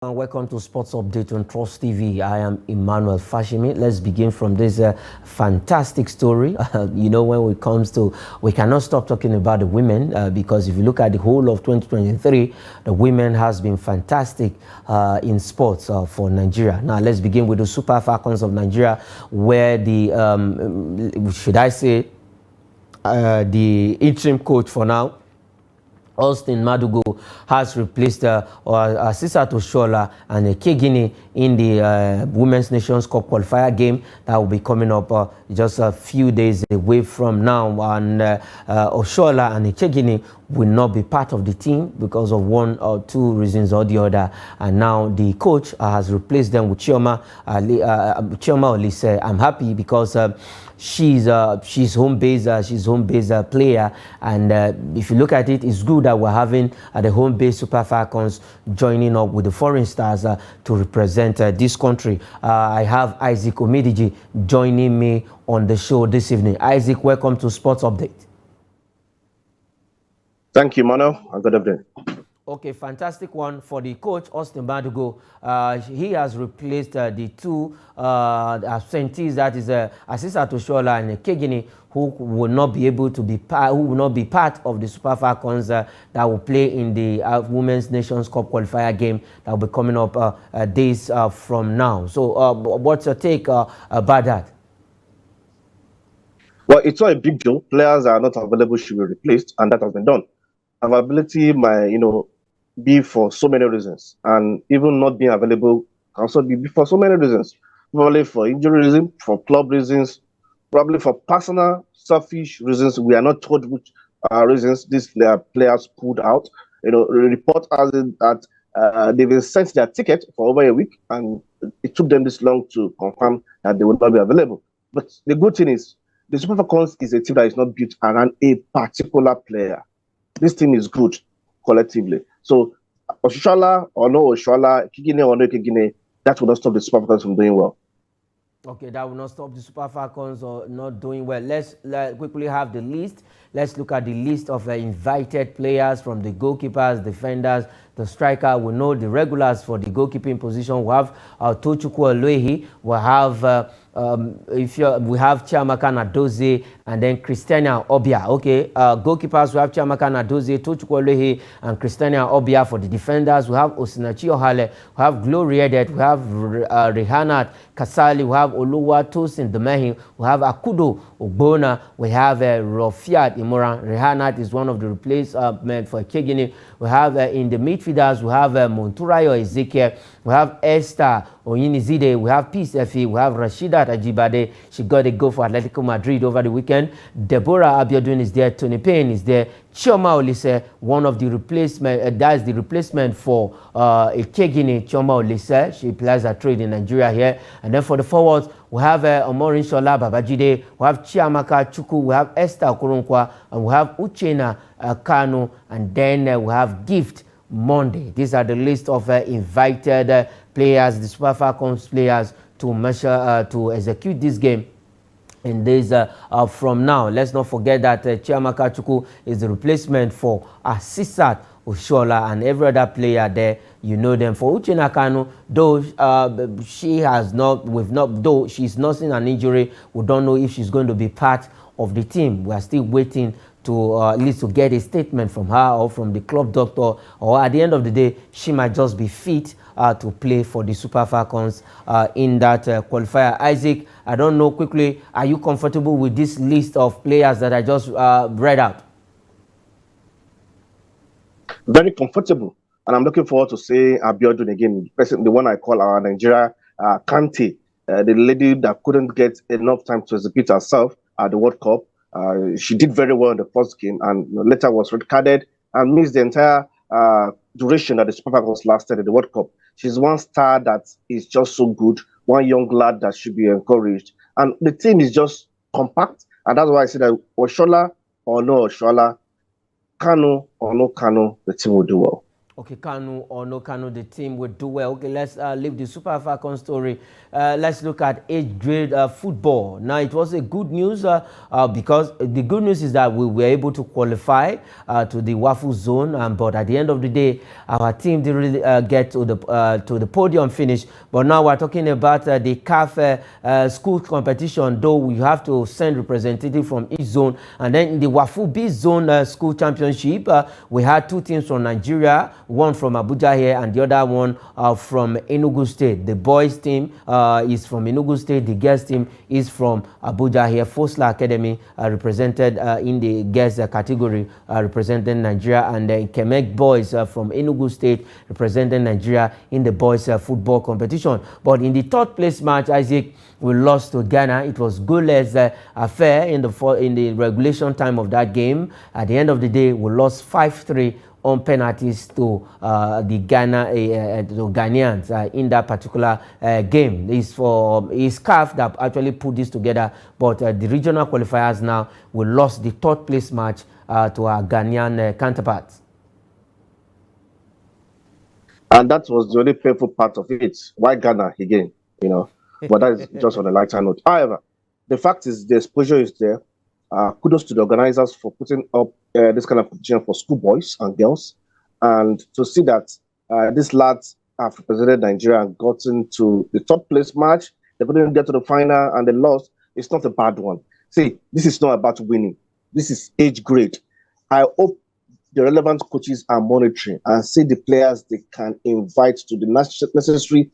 And welcome to Sports Update on Trust TV. I am Emmanuel Fashimi. Let's begin from this fantastic story. When it comes to, we cannot stop talking about the women because if you look at the whole of 2023, the women has been fantastic in sports for Nigeria. Now, let's begin with the Super Falcons of Nigeria, where the, the interim coach for now, Austin Madugu, has replaced Asisat Oshoala and Echegini in the Women's Nations Cup qualifier game that will be coming up just a few days away from now. And Oshoala and Echegini will not be part of the team because of one or two reasons or the other. And now the coach has replaced them with Chiamaka Olsie. I'm happy because she's home based player, and if you look at it, it's good that we're having the home based Super Falcons joining up with the foreign stars to represent this country. I have Isaac Omidiji joining me on the show this evening. Isaac, welcome to Sports Update. Thank you, Mano, and good evening. Okay, fantastic one for the coach, Austin Madugu. He has replaced the two absentees, that is Asisat Oshoala and Echegini, who will not be able to be part of the Super Falcons that will play in the Women's Nations Cup qualifier game that will be coming up days from now. So, what's your take about that? Well, it's not a big deal. Players are not available should be replaced, and that has been done. Availability might, be for so many reasons, and even not being available can also be for so many reasons. Probably for injury reasons, for club reasons, probably for personal, selfish reasons. We are not told which reasons these players pulled out. The report has it that they've been sent their ticket for over a week, and it took them this long to confirm that they will not be available. But the good thing is, the Super Falcons is a team that is not built around a particular player. This team is good collectively. So, Oshoala or no Oshoala, Echegini or no Echegini, that will not stop the Super Falcons from doing well. Okay, that will not stop the Super Falcons or not doing well. Let's quickly have the list. Let's look at the list of invited players, from the goalkeepers, defenders, the striker. We know the regulars for the goalkeeping position. We have Chukwu. We have we have Chiamaka Nadozie and then Christiana Obia. Okay, goalkeepers, we have Chiamaka Nadozie, Chukwu, and Christiana Obia. For the defenders, we have Osinachi Ohale, we have Gloria Edet, we have Rehanat Kasali, we have Oluwa Tosin Demehi, we have Akudo Ogbona, we have Rofiat Imoran. Rehanat is one of the replacement for Echegini. We have in the midfielders, we have Monturayo Ezekiel, we have Esther Oyinizide, we have Peace Efi, we have Rashidat Ajibade. She got a goal for Atletico Madrid over the weekend. Deborah Abiodun is there. Tony Payne is there. Chioma Olise, one of the replacement, that's the replacement for Echegini. Chioma Olise, she plays a trade in Nigeria here. And then for the forwards, we have Omorin Shola Babajide, we have Chiamaka Chukwu, we have Esther Okoronkwa, and we have Uchenna Kanu, and then we have Gift Monday. These are the list of invited players, the Super Falcons players, to execute this game in days from now. Let's not forget that Chiamaka Chukwu is the replacement for Asisat Oshoala and every other player there. You know them. For Uchenna Kanu, though though she's nursing an injury, we don't know if she's going to be part of the team. We are still waiting to at least to get a statement from her or from the club doctor, or at the end of the day, she might just be fit to play for the Super Falcons in that qualifier. Isaac, I don't know, quickly, are you comfortable with this list of players that I just read out? Very comfortable. And I'm looking forward to seeing Abiodun again, the one I call our Nigeria Kante, the lady that couldn't get enough time to exhibit herself at the World Cup. She did very well in the first game and later was red carded and missed the entire duration that the Super Falcons lasted in the World Cup. She's one star that is just so good, one young lad that should be encouraged. And the team is just compact, and that's why I say that Oshoala or no Oshoala, Kanu or no Kanu, the team will do well. Okay, Kanu or no Kanu, the team will do well. Okay, let's leave the Super Falcons story. Let's look at age grade football. Now, it was a good news because the good news is that we were able to qualify to the WAFU zone, but at the end of the day, our team didn't really get to the podium finish. But now we're talking about the CAF school competition, though we have to send representatives from each zone. And then in the WAFU B zone school championship, we had two teams from Nigeria, one from Abuja here and the other one from Enugu State. The boys team is from Enugu State, the girls team is from Abuja here. Fosla Academy represented in the girls category, representing Nigeria, and then Kemek boys from Enugu State representing Nigeria in the boys football competition. But in the third place match, Isaac, we lost to Ghana. It was goalless affair in the regulation time of that game. At the end of the day, we lost 5-3 on penalties to the Ghanaians in that particular game. It's CAF that actually put this together, but the regional qualifiers now, we lost the third place match to our Ghanaian counterparts. And that was the only painful part of it. Why Ghana again? You know, but that is just on a lighter note. However, the fact is the exposure is there. Kudos to the organizers for putting up this kind of competition for schoolboys and girls, and to see that these lads have represented Nigeria and gotten to the top place match. They couldn't get to the final and they lost. It's not a bad one. See, this is not about winning. This is age grade. I hope the relevant coaches are monitoring and see the players they can invite to the necessary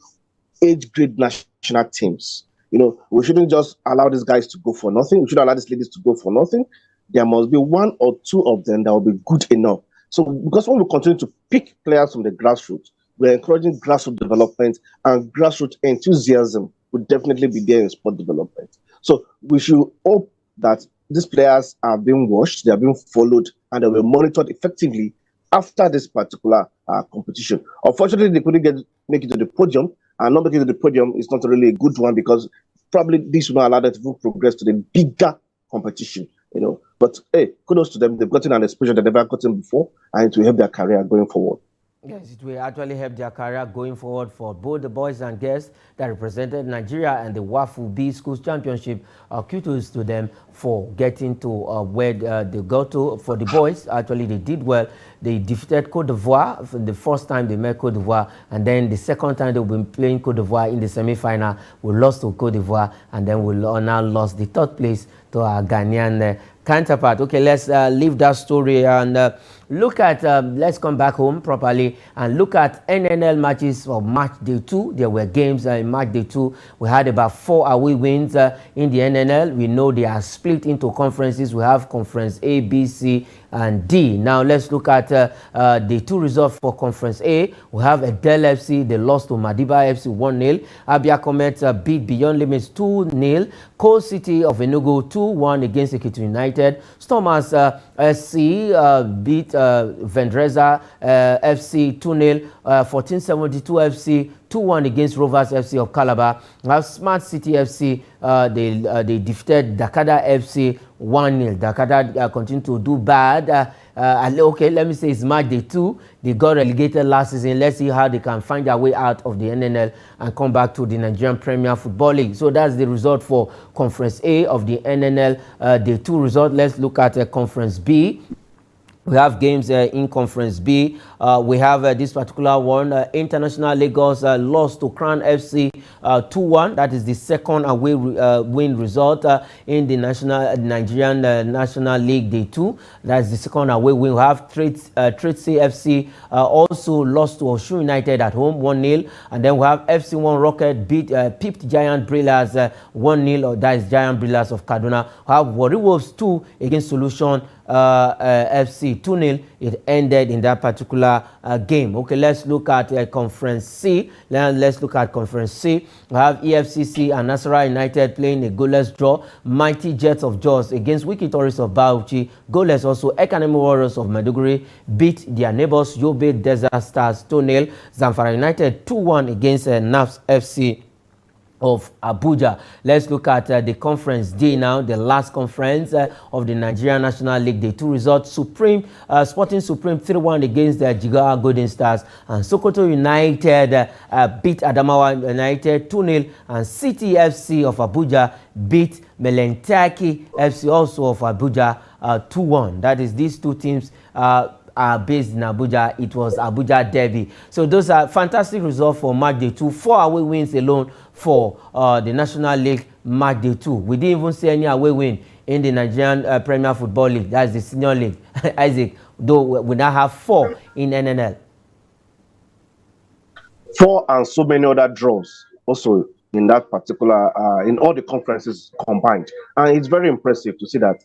age grade national teams. You know, we shouldn't just allow these guys to go for nothing. We shouldn't allow these ladies to go for nothing. There must be one or two of them that will be good enough. So, because when we continue to pick players from the grassroots, we're encouraging grassroots development, and grassroots enthusiasm would definitely be there in sport development. So, we should hope that these players are being watched, they are being followed, and they were monitored effectively after this particular competition. Unfortunately, they couldn't make it to the podium, and not making it to the podium is not really a good one, because probably this will not allow them to progress to the bigger competition, you know. But hey, kudos to them. They've gotten an exposure they've never gotten before, and it will help their career going forward. Yes, it will actually help their career going forward for both the boys and girls that represented Nigeria and the WAFU B Schools Championship. Kudos to them for getting to where they got to. For the boys, actually, they did well. They defeated Cote d'Ivoire for the first time they met Cote d'Ivoire, and then the second time they've been playing Cote d'Ivoire in the semi-final. We lost to Cote d'Ivoire, and then we now lost the third place to our Ghanaian counterpart. Okay, let's leave that story and look at, let's come back home properly and look at NNL matches for match day 2. There were games in match day 2. We had about 4 away wins in the NNL. We know they are split into conferences. We have conference A, B, C, and D. Now let's look at the 2 results for conference A. We have Edel FC, they lost to Madiba FC 1-0. Abia Comets beat Beyond Limits 2-0. Coal City of Enugu 2-1 against Ekiti United. Stormers SC beat Vendreza FC 2-0. 1472 FC 2-1 against Rovers FC of Calabar. We have Smart City FC, they defeated Dakada FC 1-0. Dakada continue to do bad. Okay, let me say it's match day 2. They got relegated last season. Let's see how they can find their way out of the NNL and come back to the Nigerian Premier Football League. So that's the result for Conference A of the NNL day 2 result. Let's look at Conference B. We have games in Conference B. We have this particular one. International Lagos lost to Crown FC 2-1. That is the second away win result in the Nigerian National League Day 2. That's the second away win. We have Trade-C FC also lost to Oshoala United at home 1-0. And then we have FC1 Rocket beat pipped Giant Brillas 1-0. That is Giant Brillas of Kaduna. We have Warri Wolves 2 against Solution FC 2-0. It ended in that particular game. Okay, let's look at Conference C. Let's look at Conference C. We have EFCC and Nasarawa United playing a goalless draw. Mighty Jets of Jos against Wiki Tourists of Bauchi. Goalless also. Academy Warriors of Maiduguri beat their neighbors Yobe Desert Stars 2-0. Zamfara United 2-1 against NAFS FC of Abuja. Let's look at the conference day now, the last conference of the Nigerian National League. The two results: Sporting Supreme 3-1 against the Jigawa Golden Stars, and Sokoto United beat Adamawa United 2-0, and City FC of Abuja beat Melentaki FC also of Abuja 2-1. That is, these two teams are based in Abuja. It was Abuja Derby. So those are fantastic results for match day 2. 4 away wins alone for the National League match day 2. We didn't even see any away win in the Nigerian Premier Football League. That's the senior league. Isaac, though we now have 4 in NNL. 4 and so many other draws also in that particular, in all the conferences combined. And it's very impressive to see that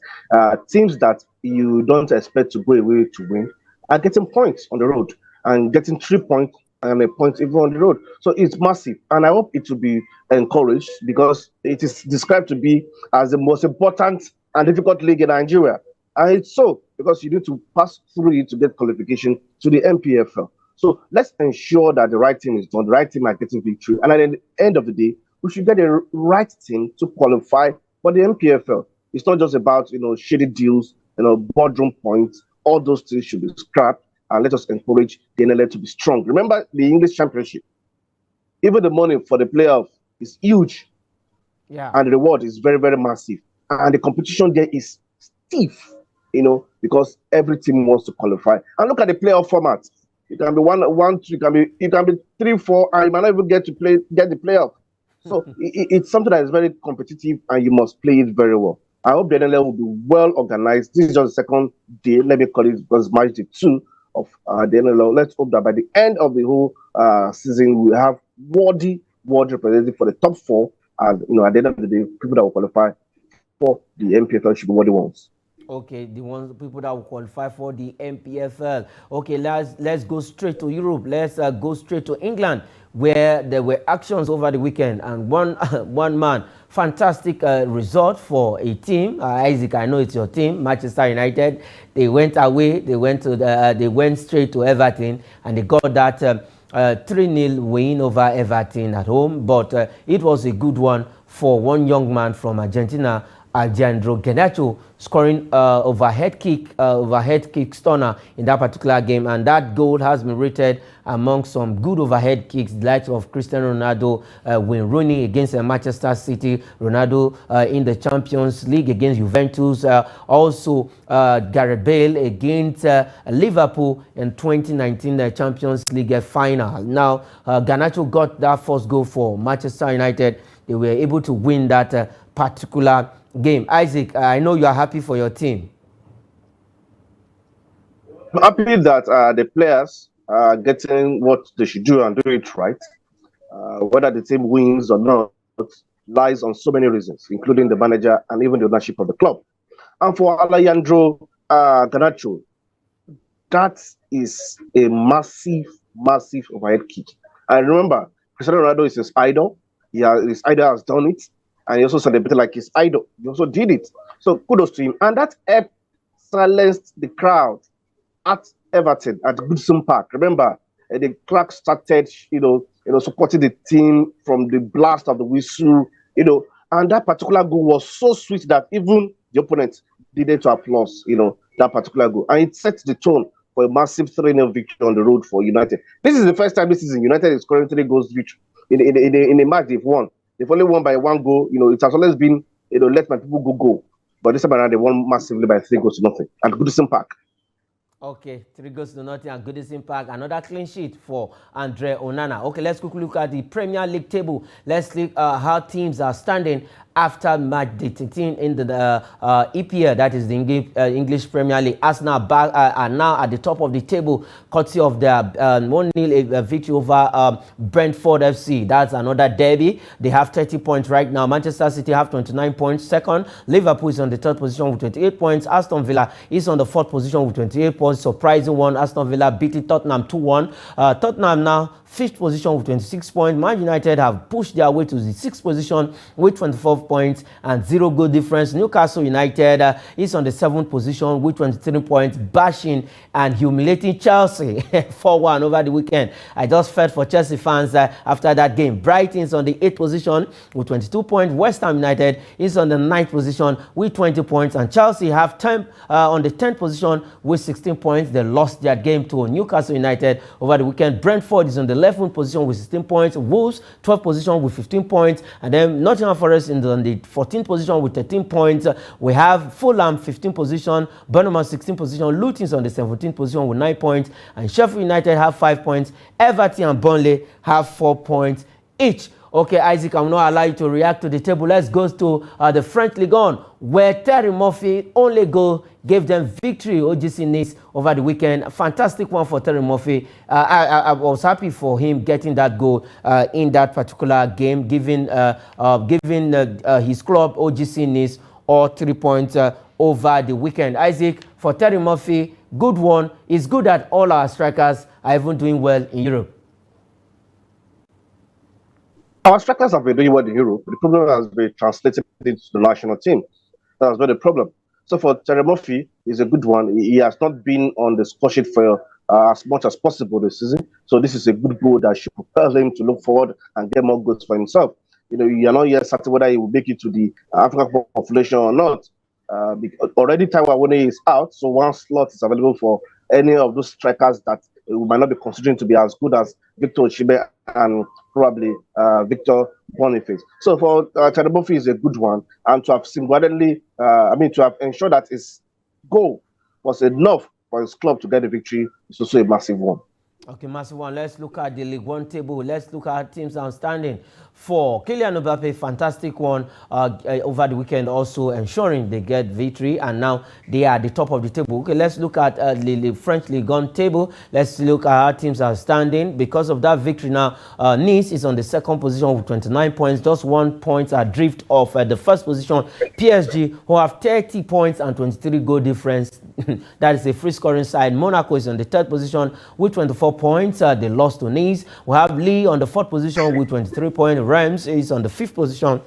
teams that you don't expect to go away to win are getting points on the road and getting 3 points and a point even on the road. So it's massive. And I hope it will be encouraged, because it is described to be as the most important and difficult league in Nigeria. And it's so, because you need to pass through it to get qualification to the MPFL. So let's ensure that the right team is done, the right team are getting victory. And at the end of the day, we should get the right team to qualify for the MPFL. It's not just about, shady deals, boardroom points. All those things should be scrapped, and let us encourage the NLL to be strong. Remember the English Championship. Even the money for the playoff is huge. Yeah. And the reward is very, very massive. And the competition there is stiff, because every team wants to qualify. And look at the playoff format. It can be 1-2, it can be 3-4, and you might not even get the playoff. So it's something that is very competitive, and you must play it very well. I hope the NLL will be well organized. This is just the second day, let me call it, because match day 2 of the NLL. Let's hope that by the end of the whole season, we have worthy representative for the top 4. And at the end of the day, people that will qualify for the MPFL should be worthy ones. Okay, people that will qualify for the MPFL. Okay, let's go straight to Europe. Let's go straight to England, where there were actions over the weekend, and one man, fantastic result for a team. Isaac, I know it's your team, Manchester United. They went away. They went straight to Everton, and they got that 3-0 win over Everton at home. But it was a good one for one young man from Argentina, Alejandro Garnacho, scoring overhead kick stunner in that particular game, and that goal has been rated among some good overhead kicks, the likes of Cristiano Ronaldo, Wayne Rooney against Manchester City, Ronaldo in the Champions League against Juventus, also Gareth Bale against Liverpool in 2019 Champions League final. Now Garnacho got that first goal for Manchester United. They were able to win that particular game. Isaac, I know you are happy for your team. I'm happy that the players are getting what they should do and do it right. Whether the team wins or not lies on so many reasons, including the manager and even the ownership of the club. And for Alejandro Garnacho, that is a massive overhead kick. And remember, Cristiano Ronaldo is his idol. His idol has done it. And he also celebrated like his idol. He also did it. So kudos to him. And that helped silence the crowd at Everton, at Goodison Park. Remember, the crowd started, supporting the team from the blast of the whistle, and that particular goal was so sweet that even the opponent needed to applaud, that particular goal. And it sets the tone for a massive 3-0 victory on the road for United. This is the first time this season United is scoring 3 goals victory in a match they've won. They've only won by 1 goal. It has always been, let my people go. But this time around, they won massively by 3 goals to nothing at Goodison Park. Okay, 3 goals to nothing at Goodison Park. Another clean sheet for Andre Onana. Okay, let's quickly look at the Premier League table. Let's look how teams are standing after match day 13 in the EPL, that is the English Premier League. Arsenal are now at the top of the table, courtesy of their 1-0 victory over Brentford FC. That's another derby. They have 30 points right now. Manchester City have 29 points. Second, Liverpool is on the third position with 28 points. Aston Villa is on the fourth position with 28 points. Surprising one, Aston Villa beating Tottenham 2-1. Tottenham now 5th position with 26 points. Man United have pushed their way to the 6th position with 24 points and 0 goal difference. Newcastle United is on the 7th position with 23 points, bashing and humiliating Chelsea 4-1 over the weekend. I just felt for Chelsea fans after that game. Brighton is on the 8th position with 22 points. West Ham United is on the 9th position with 20 points. And Chelsea have on the 10th position with 16 points. They lost their game to Newcastle United over the weekend. Brentford is on the 11th position with 16 points. Wolves, 12th position with 15 points. And then Nottingham Forest is on the 14th position with 13 points. We have Fulham, 15th position. Bournemouth, 16th position. Luton is on the 17th position with 9 points. And Sheffield United have 5 points. Everton and Burnley have 4 points each. Okay, Isaac, I'm not allow you to react to the table. Let's go to the French Ligue 1, where Terry Murphy only goal gave them victory. OGC Nice over the weekend. A fantastic one for Terry Murphy. I was happy for him getting that goal in that particular game, giving his club, OGC Nice, all 3 points over the weekend. Isaac, for Terry Murphy, good one. It's good that all our strikers are even doing well in Europe. Our strikers have been doing well in Europe. The problem has been translated into the national team. That's not the problem. So for Terry Murphy, it's a good one. He has not been on the score sheet for as much as possible this season. So this is a good goal that should propel him to look forward and get more goals for himself. You know, you are not yet certain whether he will make it to the African population or not. Already Taiwo Awoniyi is out, so one slot is available for any of those strikers that we might not be considering to be as good as Victor Osimhen and probably Victor Boniface. So for Terry Murphy is a good one, and to have singularly, to have ensured that his goal was enough for his club to get the victory is also a massive one. Okay, massive one. Let's look at the League One table. Let's look at teams outstanding. For Kylian Mbappe, fantastic one over the weekend, also ensuring they get victory, and now they are at the top of the table. Okay, let's look at the French Ligue 1 table. Let's look at how teams are standing. Because of that victory now, Nice is on the 2nd position with 29 points. Just 1 point adrift of the 1st position. PSG, who have 30 points and 23 goal difference. That is a free scoring side. Monaco is on the 3rd position with 24 points. They lost to Nice. We have Lille on the 4th position with 23 points. Reims is on the 5th position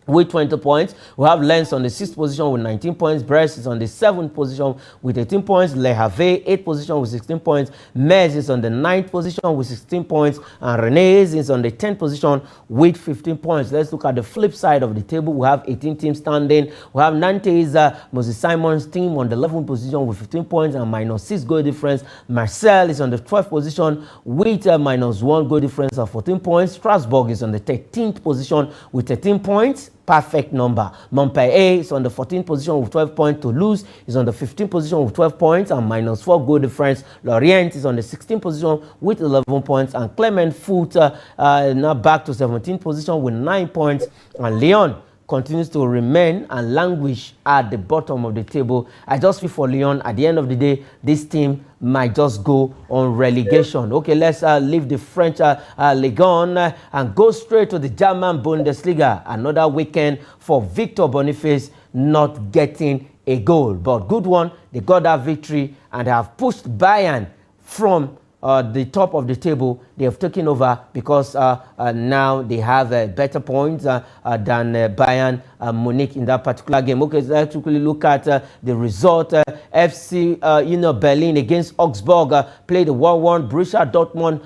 with 20 points. We have Lens on the 6th position with 19 points. Brest is on the 7th position with 18 points. Le Havre, 8th position with 16 points. Metz is on the 9th position with 16 points. And Rennes is on the 10th position with 15 points. Let's look at the flip side of the table. We have 18 teams standing. We have Nantes, Moses Simon's team on the 11th position with 15 points and -6 goal difference. Marseille is on the 12th position with -1 goal difference of 14 points. Strasbourg is on the 13th position with 13 points. Perfect number. Montpellier is on the 14th position with 12 points. Toulouse is on the 15th position with 12 points and -4 goal difference. Lorient is on the 16th position with 11 points. And Clement Foot now back to 17th position with 9 points. And Lyon continues to remain and languish at the bottom of the table. I just feel for Lyon, at the end of the day, this team might just go on relegation. Okay, let's leave the French Ligue 1 and go straight to the German Bundesliga. Another weekend for Victor Boniface not getting a goal. But good one, they got that victory and they have pushed Bayern from the top of the table. They have taken over because now they have better points than Bayern Munich in that particular game. Okay, so let's quickly look at the result. FC Berlin against Augsburg played 1-1. Borussia Dortmund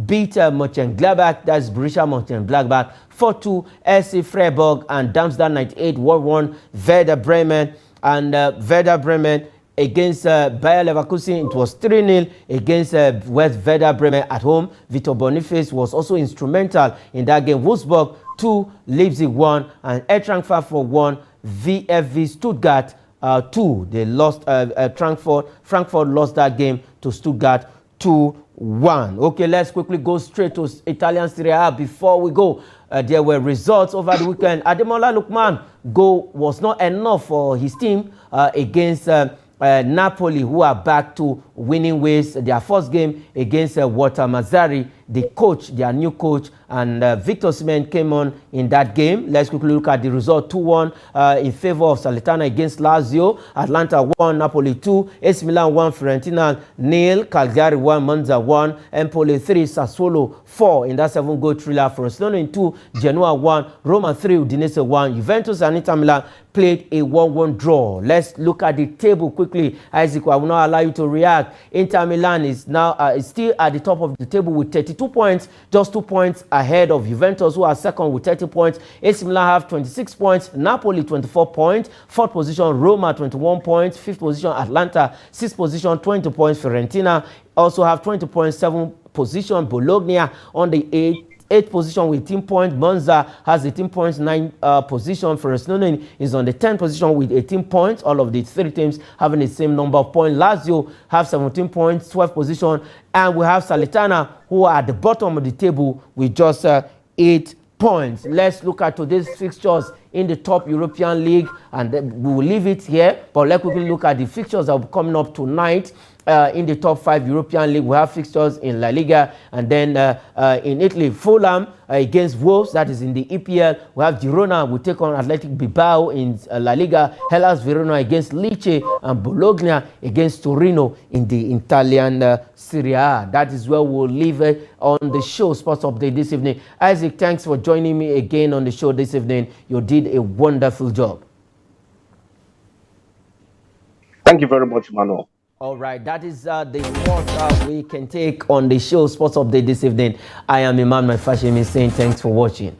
beat Mönchengladbach. That's Borussia Mönchengladbach 4-2. SC Freiburg and Darmstadt 98 1-1. Werder Bremen and Werder Bremen against Bayer Leverkusen, it was 3-0 against West Werder Bremen at home. Victor Boniface was also instrumental in that game. Wolfsburg 2, Leipzig 1, and Eintracht Frankfurt 1, VfB Stuttgart 2. They lost, Frankfurt lost that game to Stuttgart 2-1. Okay, let's quickly go straight to Italian Serie A. Before we go, there were results over the weekend. Ademola Lookman goal was not enough for his team against Napoli, who are back to winning ways. Their first game against Walter Mazzarri, the coach, their new coach, and Victor Osimhen came on in that game. Let's quickly look at the result. 2-1 in favor of Salernitana against Lazio. Atlanta 1, Napoli 2, AC Milan 1, Fiorentina 0, Cagliari 1, Monza 1, Empoli 3, Sassuolo 4 in that 7-goal thriller. Frosinone in 2, Genoa 1, Roma 3, Udinese 1. Juventus and Inter Milan played a 1-1 draw. Let's look at the table quickly. Isaac, I will not allow you to react. Inter Milan is now still at the top of the table with 32 points, just 2 points ahead of Juventus, who are second with 30 points. AC Milan have 26 points, Napoli 24 points, fourth position Roma 21 points, fifth position Atlanta, sixth position 20 points. Fiorentina also have 20 points, seventh position Bologna on the eighth position with 18 points. Monza has 18 points, 9 position. Frosinone is on the 10th position with 18 points. All of the 3 teams having the same number of points. Lazio have 17 points, 12th position. And we have Salernitana, who are at the bottom of the table with just 8 points. Let's look at today's fixtures in the top European League, and then we will leave it here. But let's quickly look at the fixtures that will be coming up tonight. In the top 5 European League, we have fixtures in La Liga, and then in Italy, Fulham against Wolves, that is in the EPL. We have Girona will take on Athletic Bilbao in La Liga, Hellas Verona against Lecce, and Bologna against Torino in the Italian Serie A. That is where we'll leave it on the show Sports Update this evening. Isaac, thanks for joining me again on the show this evening. You did a wonderful job. Thank you very much, Manuel. All right, that is the most we can take on the show Sports Update this evening. I am Imam Fashimi saying thanks for watching.